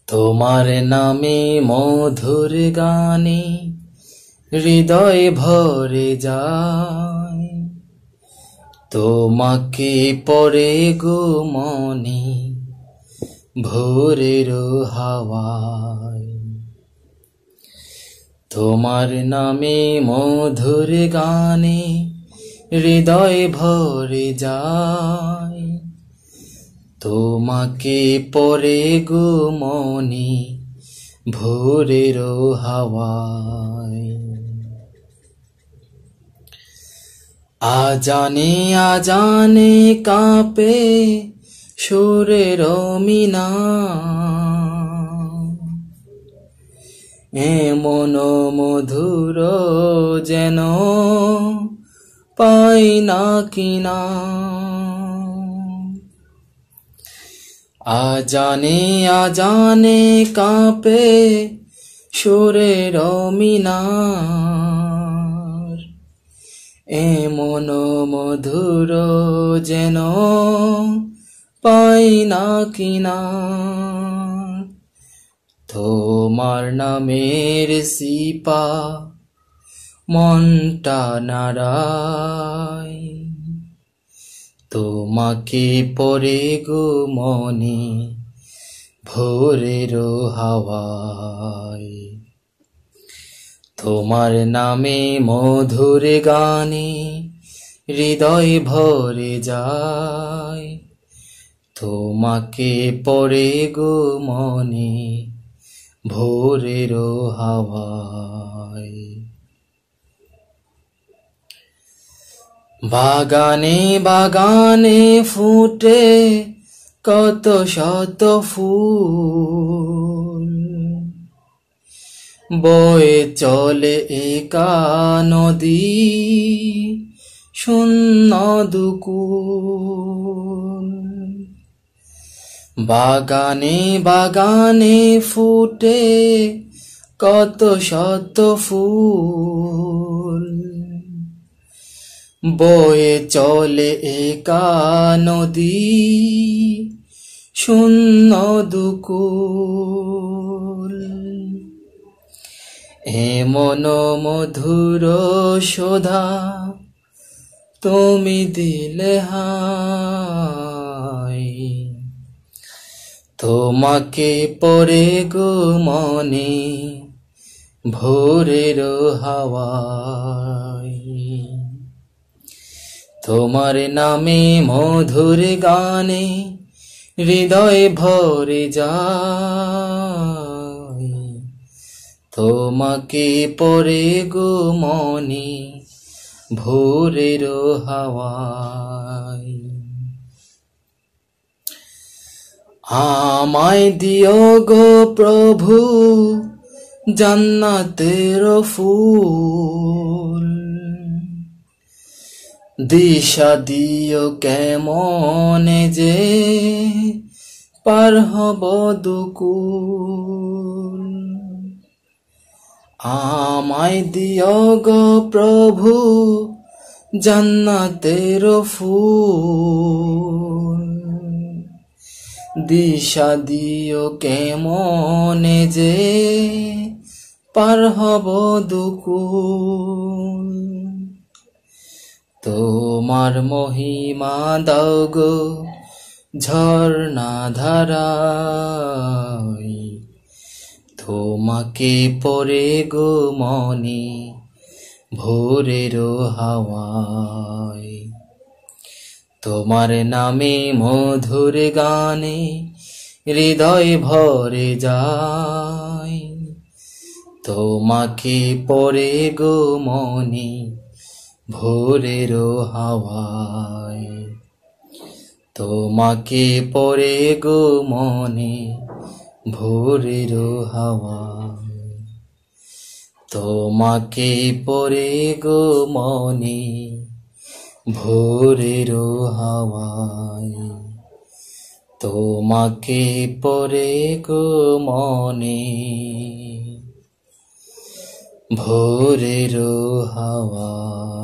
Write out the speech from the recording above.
তোমার নামে মধুর গানে হৃদয় ভরে যায়, তোমাকে পড়ে গো মনে ভোরের হাওয়ায়। তোমার নামে মধুর গানে হৃদয় ভরে যায়, তোমাকে পড়ে গো মনে ভোরের হাওয়ায়। আজানে আজানে কাঁপে সুরের মিনার, এমন মধুর যেন পাই না কিনা। আজানে আজানে কাঁপে সুরের মিনার, এমন মধুর যেন পাই না কিনা। তোমার নামের সিপা মনটা নাড়ায়, তোমাকে পড়ে গো মনে ভোরের হাওয়ায়। তোমার নামে মধুর গানে হৃদয় ভরে যায়, তোমাকে পড়ে গো মনে ভোরের হাওয়ায়। বাগানে বাগানে ফুটে কত শত ফুল, বয়ে চলে একা নদী শূন্য দুকুল। বাগানে বাগানে ফুটে কত শত ফুল, বয়ে চলে একা নদী শূন্য দুকুল। এমন মধুর শোধা তুমি দিলে হায়, তোমাকে পড়ে গো মনে ভোরের হাওয়ায়। তোমার নামে মধুর গানে হৃদয় ভরে যায়, তোমাকে পড়ে গো মনে ভোরের হাওয়ায়। আমায় দিও গো প্রভু জান্নাতের ফুল, দিশা দিও কেমনে যে পার হব দুকুল। আমায় দিও গো প্রভু জান্নাতের ফুল, দিশা দিও কেমনে যে পার হব দুকুল। তোমার মহিমা দাও গো ঝর্ণা ধারায়, তোমাকে পড়ে গো মনে ভোরের হাওয়ায়। তোমার নামে মধুর গানে হৃদয় ভরে যায়, তোমাকে পড়ে গো মনে ভোরের হাওয়ায়। তোমাকে পড়ে গো মনে ভোরের হাওয়ায়, তোমাকে পড়ে গো মনে ভোরের হাওয়ায়। তোমাকে পড়ে গো মনে ভোরের হাওয়ায়।